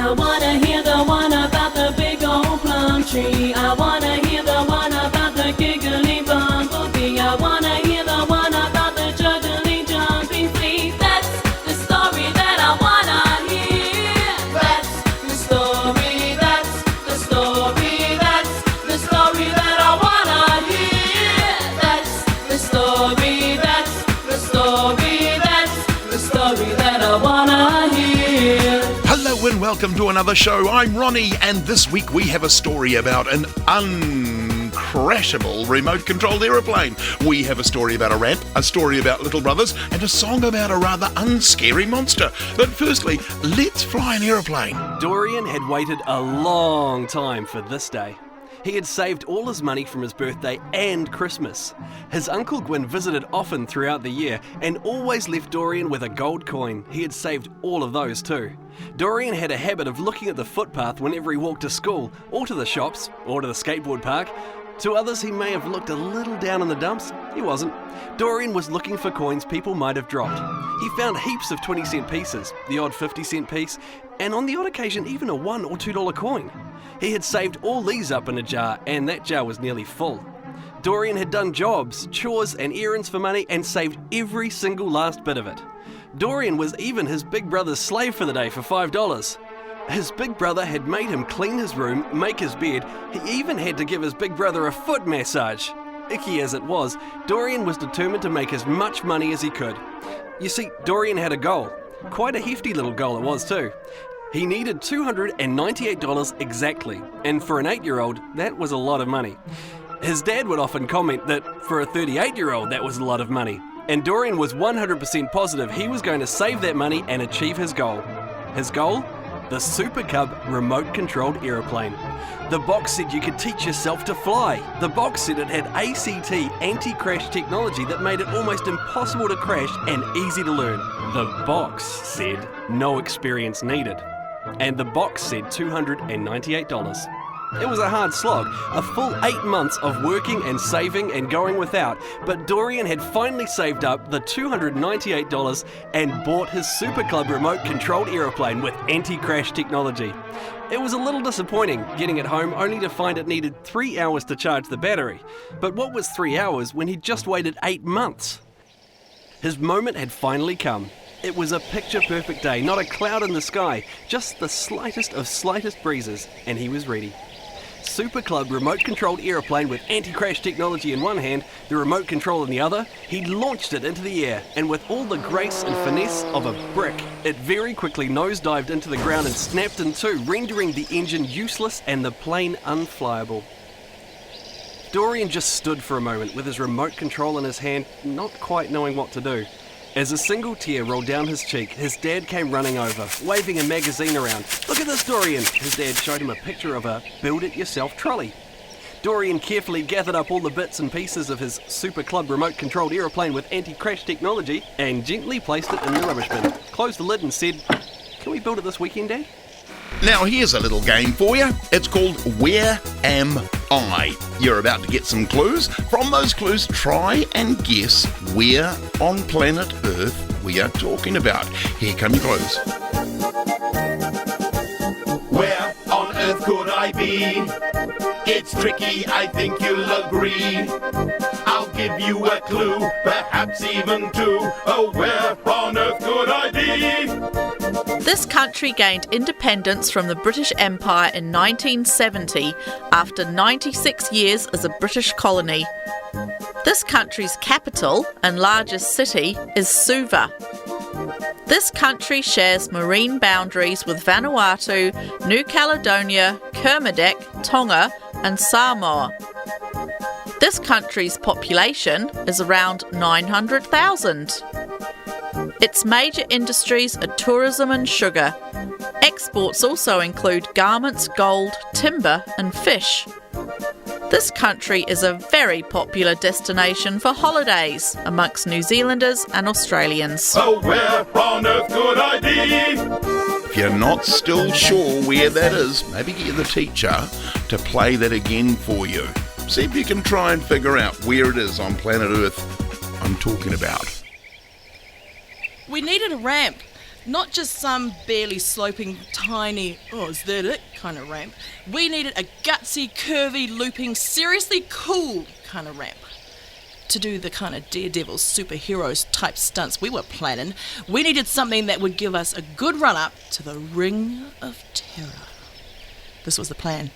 I wanna hear the one about the big old plum tree. I wanna hear the one about the giggly bumblebee. I wanna hear the one about the juggling jumping flea. That's the story that I wanna hear. That's the story, that's the story, that's the story that I wanna hear. That's the story, that's the story, that's the story that I wanna hear. Hello and welcome to another show. I'm Ronnie, and this week we have a story about an uncrashable remote-controlled aeroplane. We have a story about a ramp, a story about little brothers, and a song about a rather unscary monster. But firstly, let's fly an aeroplane. Dorian had waited a long time for this day. He had saved all his money from his birthday and Christmas. His Uncle Gwyn visited often throughout the year and always left Dorian with a gold coin. He had saved all of those too. Dorian had a habit of looking at the footpath whenever he walked to school, or to the shops, or to the skateboard park. To others, he may have looked a little down in the dumps. He wasn't. Dorian was looking for coins people might have dropped. He found heaps of 20-cent pieces, the odd 50-cent piece, and on the odd occasion even a $1 or $2 coin. He had saved all these up in a jar, and that jar was nearly full. Dorian had done jobs, chores and errands for money and saved every single last bit of it. Dorian was even his big brother's slave for the day for $5. His big brother had made him clean his room, make his bed. He even had to give his big brother a foot massage. Icky as it was, Dorian was determined to make as much money as he could. You see, Dorian had a goal. Quite a hefty little goal it was too. He needed $298 exactly, and for an 8-year-old, that was a lot of money. His dad would often comment that for a 38-year-old, that was a lot of money. And Dorian was 100% positive he was going to save that money and achieve his goal. His goal? The Super Cub remote-controlled aeroplane. The box said you could teach yourself to fly. The box said it had ACT anti-crash technology that made it almost impossible to crash and easy to learn. The box said no experience needed. And the box said $298. It was a hard slog, a full 8 months of working and saving and going without, but Dorian had finally saved up the $298 and bought his Super Club remote-controlled aeroplane with anti-crash technology. It was a little disappointing getting it home only to find it needed 3 hours to charge the battery. But what was 3 hours when he'd just waited 8 months? His moment had finally come. It was a picture-perfect day, not a cloud in the sky, just the slightest of slightest breezes, and he was ready. Super Club remote-controlled aeroplane with anti-crash technology in one hand, the remote control in the other, he launched it into the air, and with all the grace and finesse of a brick, it very quickly nosedived into the ground and snapped in two, rendering the engine useless and the plane unflyable. Dorian just stood for a moment with his remote control in his hand, not quite knowing what to do. As a single tear rolled down his cheek, his dad came running over, waving a magazine around. "Look at this, Dorian!" His dad showed him a picture of a build-it-yourself trolley. Dorian carefully gathered up all the bits and pieces of his Super Club remote-controlled aeroplane with anti-crash technology and gently placed it in the rubbish bin, closed the lid and said, "Can we build it this weekend, Dad?" Now here's a little game for you. It's called Where Am I? You're about to get some clues. From those clues, try and guess where on planet Earth we are talking about. Here come your clues. Where on earth could I be? It's tricky, I think you'll agree. I'll give you a clue, perhaps even two. Oh, where on earth could I be? This country gained independence from the British Empire in 1970 after 96 years as a British colony. This country's capital and largest city is Suva. This country shares marine boundaries with Vanuatu, New Caledonia, Kermadec, Tonga and Samoa. This country's population is around 900,000. Its major industries are tourism and sugar. Exports also include garments, gold, timber and fish. This country is a very popular destination for holidays amongst New Zealanders and Australians. Oh, where on earth could I be? If you're not still sure where that is, maybe get the teacher to play that again for you. See if you can try and figure out where it is on planet Earth I'm talking about. We needed a ramp. Not just some barely sloping, tiny, oh, is that it kind of ramp. We needed a gutsy, curvy, looping, seriously cool kind of ramp. To do the kind of daredevil superheroes type stunts we were planning, we needed something that would give us a good run-up to the Ring of Terror. This was the plan.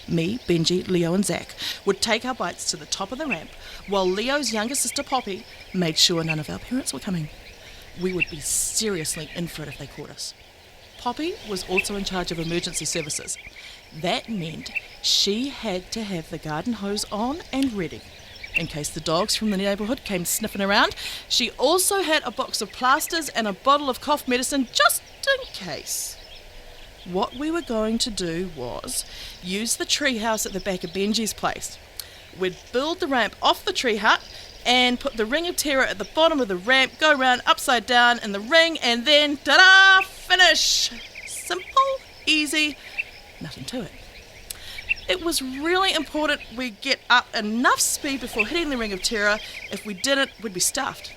Me, Benji, Leo and Zach would take our bikes to the top of the ramp while Leo's younger sister Poppy made sure none of our parents were coming. We would be seriously in for it if they caught us. Poppy was also in charge of emergency services. That meant she had to have the garden hose on and ready. In case the dogs from the neighbourhood came sniffing around, she also had a box of plasters and a bottle of cough medicine just in case. What we were going to do was use the treehouse at the back of Benji's place. We'd build the ramp off the tree hut and put the Ring of Terror at the bottom of the ramp, go round upside down in the ring, and then, ta-da, finish! Simple, easy, nothing to it. It was really important we get up enough speed before hitting the Ring of Terror. If we didn't, we'd be stuffed.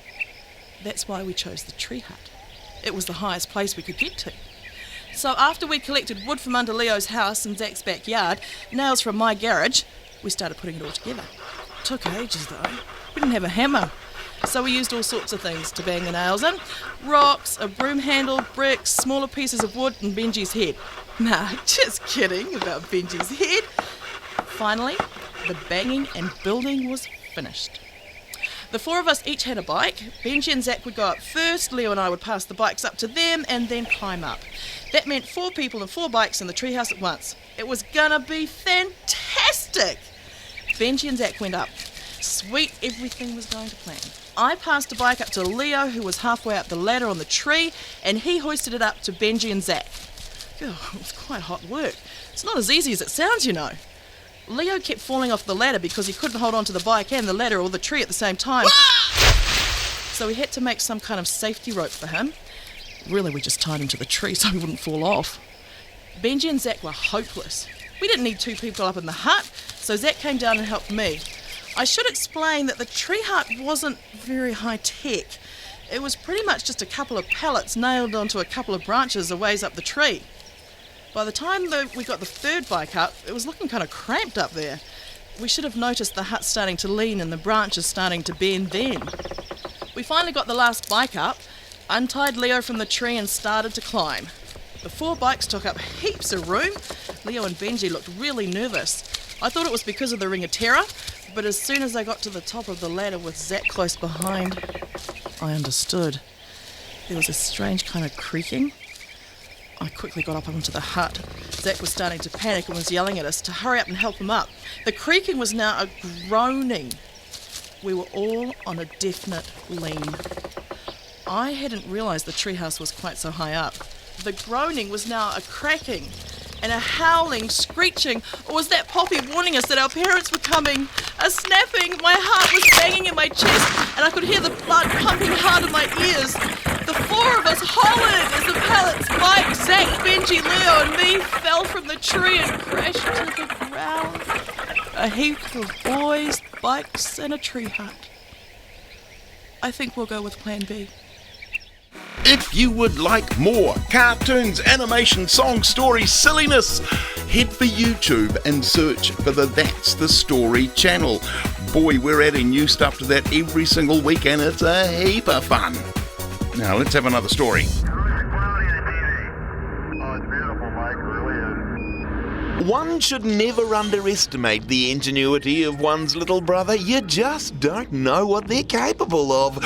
That's why we chose the tree hut. It was the highest place we could get to. So after we collected wood from under Leo's house in Zach's backyard, nails from my garage, we started putting it all together. Took ages though. We didn't have a hammer. So we used all sorts of things to bang the nails in. Rocks, a broom handle, bricks, smaller pieces of wood and Benji's head. Nah, just kidding about Benji's head. Finally, the banging and building was finished. The four of us each had a bike. Benji and Zach would go up first, Leo and I would pass the bikes up to them and then climb up. That meant 4 people and 4 bikes in the treehouse at once. It was gonna be fantastic! Benji and Zach went up. Sweet, everything was going to plan. I passed a bike up to Leo, who was halfway up the ladder on the tree, and he hoisted it up to Benji and Zach. Oh, it was quite hot work. It's not as easy as it sounds, you know. Leo kept falling off the ladder because he couldn't hold on to the bike and the ladder or the tree at the same time. So we had to make some kind of safety rope for him. Really, we just tied him to the tree so he wouldn't fall off. Benji and Zach were hopeless. We didn't need 2 people up in the hut, so Zach came down and helped me. I should explain that the tree hut wasn't very high-tech. It was pretty much just a couple of pallets nailed onto a couple of branches a ways up the tree. By the time we got the 3rd bike up, it was looking kind of cramped up there. We should have noticed the hut starting to lean and the branches starting to bend then. We finally got the last bike up, untied Leo from the tree and started to climb. The 4 bikes took up heaps of room. Leo and Benji looked really nervous. I thought it was because of the Ring of Terror, but as soon as I got to the top of the ladder with Zach close behind, I understood. There was a strange kind of creaking. I quickly got up onto the hut. Zach was starting to panic and was yelling at us to hurry up and help him up. The creaking was now a groaning. We were all on a definite lean. I hadn't realised the treehouse was quite so high up. The groaning was now a cracking and a howling, screeching, or was that Poppy warning us that our parents were coming? A snapping, my heart was banging in my chest and I could hear the blood pumping hard in my ears. The 4 of us hollered as the pallets, Mike, Zach, Benji, Leo and me fell from the tree and crashed to the ground. A heap of boys, bikes and a tree hut. I think we'll go with Plan B. If you would like more cartoons, animation, songs, stories, silliness, head for YouTube and search for the That's the Story channel. Boy, we're adding new stuff to that every single week and it's a heap of fun. Now let's have another story. One should never underestimate the ingenuity of one's little brother. You just don't know what they're capable of.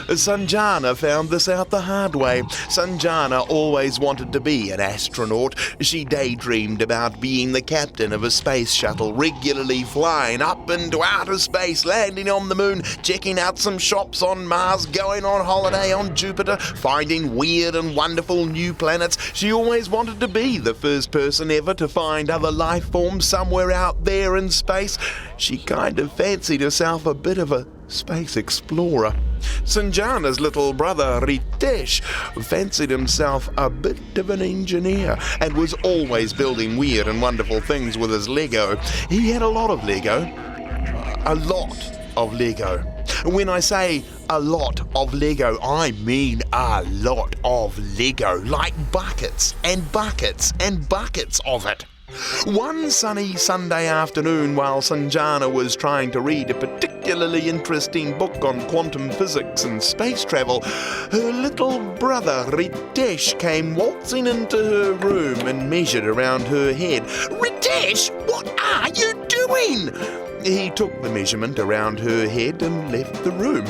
Sanjana found this out the hard way. Sanjana always wanted to be an astronaut. She daydreamed about being the captain of a space shuttle, regularly flying up into outer space, landing on the moon, checking out some shops on Mars, going on holiday on Jupiter, finding weird and wonderful new planets. She always wanted to be the first person ever to find other life forms somewhere out there in space. She kind of fancied herself a bit of a space explorer. Sanjana's little brother Ritesh fancied himself a bit of an engineer and was always building weird and wonderful things with his Lego. He had a lot of Lego. When I say a lot of Lego, I mean a lot of Lego, like buckets and buckets and buckets of it. One sunny Sunday afternoon, while Sanjana was trying to read a particularly interesting book on quantum physics and space travel, her little brother Ritesh came waltzing into her room and measured around her head. "Ritesh, what are you doing?" He took the measurement around her head and left the room.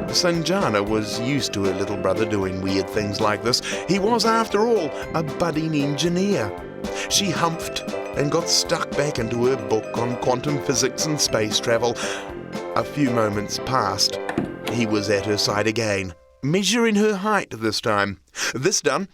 Sanjana was used to her little brother doing weird things like this. He was, after all, a budding engineer. She humphed and got stuck back into her book on quantum physics and space travel. A few moments passed. He was at her side again, measuring her height this time. This done,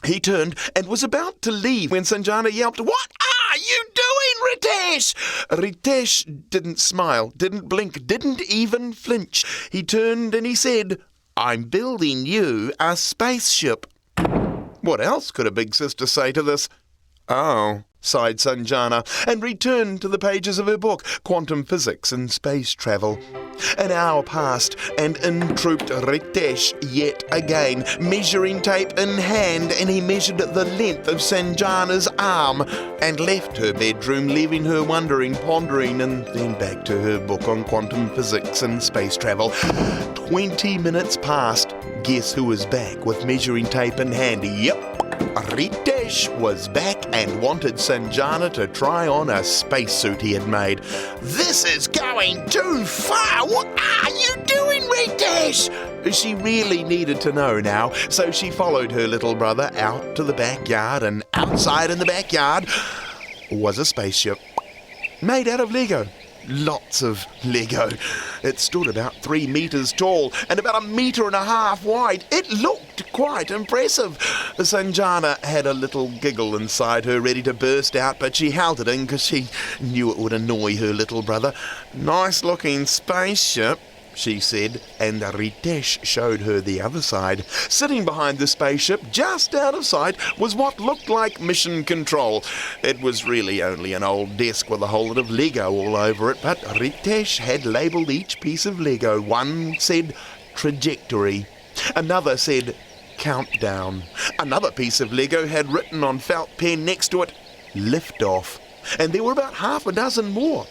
he turned and was about to leave when Sanjana yelped, "What are you doing, Ritesh?" Ritesh didn't smile, didn't blink, didn't even flinch. He turned and he said, "I'm building you a spaceship." What else could a big sister say to this? "Oh," sighed Sanjana, and returned to the pages of her book, Quantum Physics and Space Travel. An hour passed, and in trooped Ritesh yet again, measuring tape in hand, and he measured the length of Sanjana's arm, and left her bedroom, leaving her wondering, pondering, and then back to her book on quantum physics and space travel. 20 minutes passed. Guess who was back with measuring tape in hand? Yep, Ritesh was back and wanted Sanjana to try on a spacesuit he had made. "This is going too far! What are you doing, Ritesh?" She really needed to know now, so she followed her little brother out to the backyard, and outside in the backyard was a spaceship made out of Lego. Lots of Lego. It stood about 3 meters tall and about 1.5 meters wide. It looked quite impressive. Sanjana had a little giggle inside her, ready to burst out, but she held it in because she knew it would annoy her little brother. "Nice looking spaceship," she said, and Ritesh showed her the other side. Sitting behind the spaceship, just out of sight, was what looked like Mission Control. It was really only an old desk with a whole lot of Lego all over it, but Ritesh had labelled each piece of Lego. One said Trajectory, another said Countdown. Another piece of Lego had written on felt pen next to it, Liftoff. And there were about half a dozen more.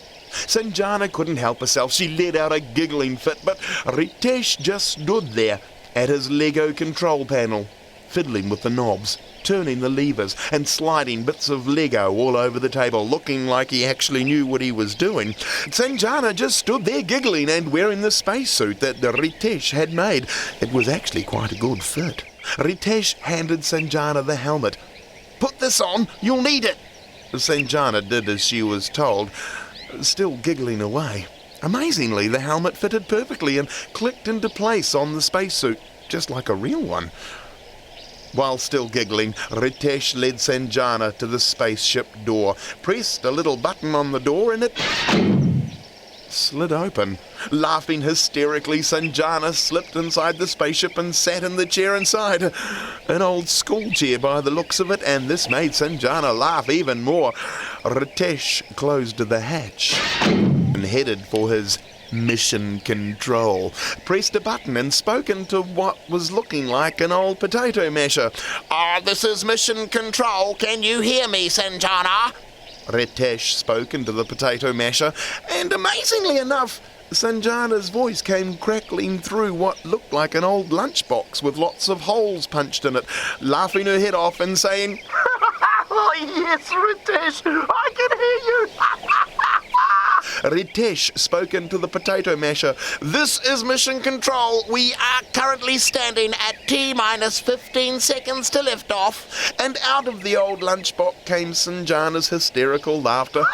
Sanjana couldn't help herself. She let out a giggling fit, but Ritesh just stood there at his Lego control panel, fiddling with the knobs, turning the levers, and sliding bits of Lego all over the table, looking like he actually knew what he was doing. Sanjana just stood there giggling and wearing the spacesuit that Ritesh had made. It was actually quite a good fit. Ritesh handed Sanjana the helmet. "Put this on, you'll need it." Sanjana did as she was told, still giggling away. Amazingly, the helmet fitted perfectly and clicked into place on the spacesuit, just like a real one. While still giggling, Ritesh led Sanjana to the spaceship door, pressed a little button on the door, and it slid open. Laughing hysterically, Sanjana slipped inside the spaceship and sat in the chair inside. An old school chair by the looks of it, and this made Sanjana laugh even more. Ritesh closed the hatch and headed for his Mission Control, pressed a button and spoke into what was looking like an old potato masher. "This is Mission Control. Can you hear me, Sanjana?" Ritesh spoke into the potato masher, and amazingly enough, Sanjana's voice came crackling through what looked like an old lunchbox with lots of holes punched in it, laughing her head off and saying, "Oh yes, Ritesh, I can hear you." Ritesh spoke into the potato masher. "This is Mission Control. We are currently standing at T-minus 15 seconds to liftoff." And out of the old lunchbox came Sanjana's hysterical laughter.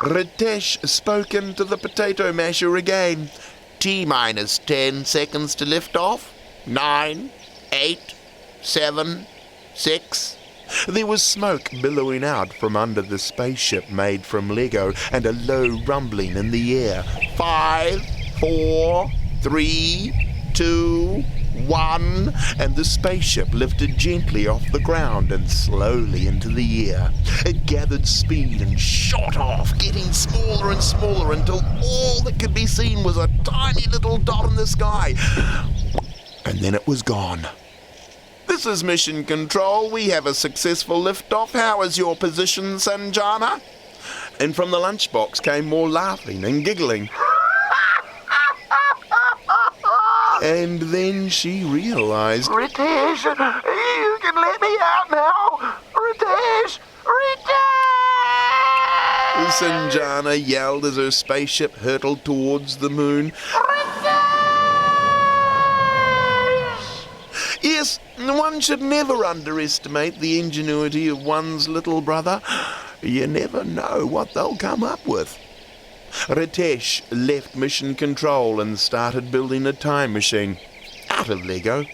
Ritesh spoke into the potato masher again. "T-minus 10 seconds to liftoff. 9, 8, 7, 6... There was smoke billowing out from under the spaceship made from Lego, and a low rumbling in the air. 5, 4, 3, 2, 1, and the spaceship lifted gently off the ground and slowly into the air. It gathered speed and shot off, getting smaller and smaller until all that could be seen was a tiny little dot in the sky. And then it was gone. This is Mission Control. We have a successful liftoff. How is your position, Sanjana? And from the lunchbox came more laughing and giggling. And then she realised... Ritesh, you can let me out now! Ritesh! Ritesh! Sanjana yelled as her spaceship hurtled towards the moon. Yes, one should never underestimate the ingenuity of one's little brother. You never know what they'll come up with. Ritesh left Mission Control and started building a time machine out of Lego.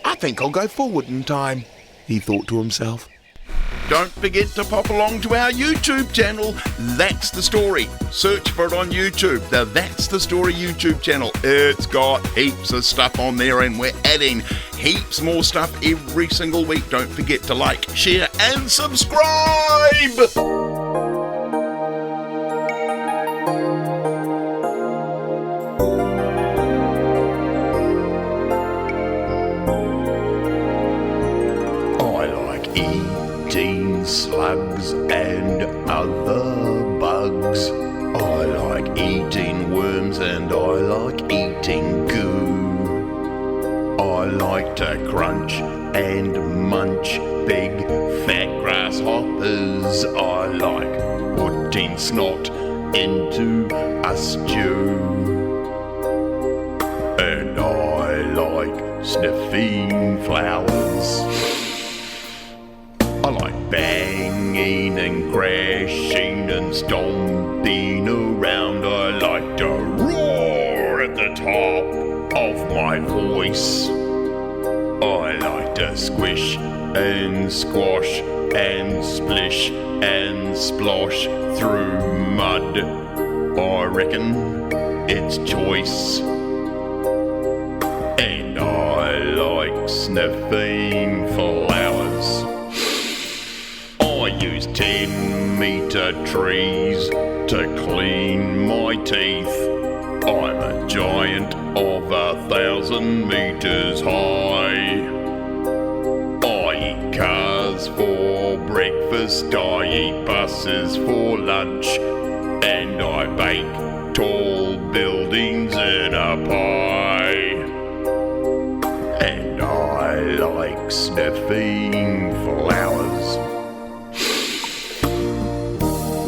I think I'll go forward in time, he thought to himself. Don't forget to pop along to our YouTube channel, That's the Story. Search for it on YouTube, the That's the Story YouTube channel. It's got heaps of stuff on there and we're adding heaps more stuff every single week. Don't forget to like, share and subscribe! Slugs and other bugs. I like eating worms and I like eating goo. I like to crunch and munch big fat grasshoppers. I like putting snot into a stew. And I like sniffing flowers. I like banging and crashing and stomping around. I like to roar at the top of my voice. I like to squish and squash and splish and splosh through mud. I reckon it's choice. And I like sniffing flowers. I use 10-metre trees to clean my teeth. I'm a giant of 1,000 metres high. I eat cars for breakfast, I eat buses for lunch, and I bake tall buildings in a pie. And I like sniffing flowers.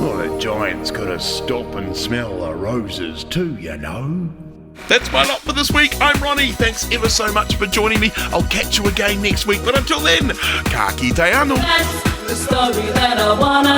Well, a giant's got to stop and smell the roses too, you know. That's my lot for this week. I'm Ronnie. Thanks ever so much for joining me. I'll catch you again next week. But until then, ka kite anō. That's the story that I wanna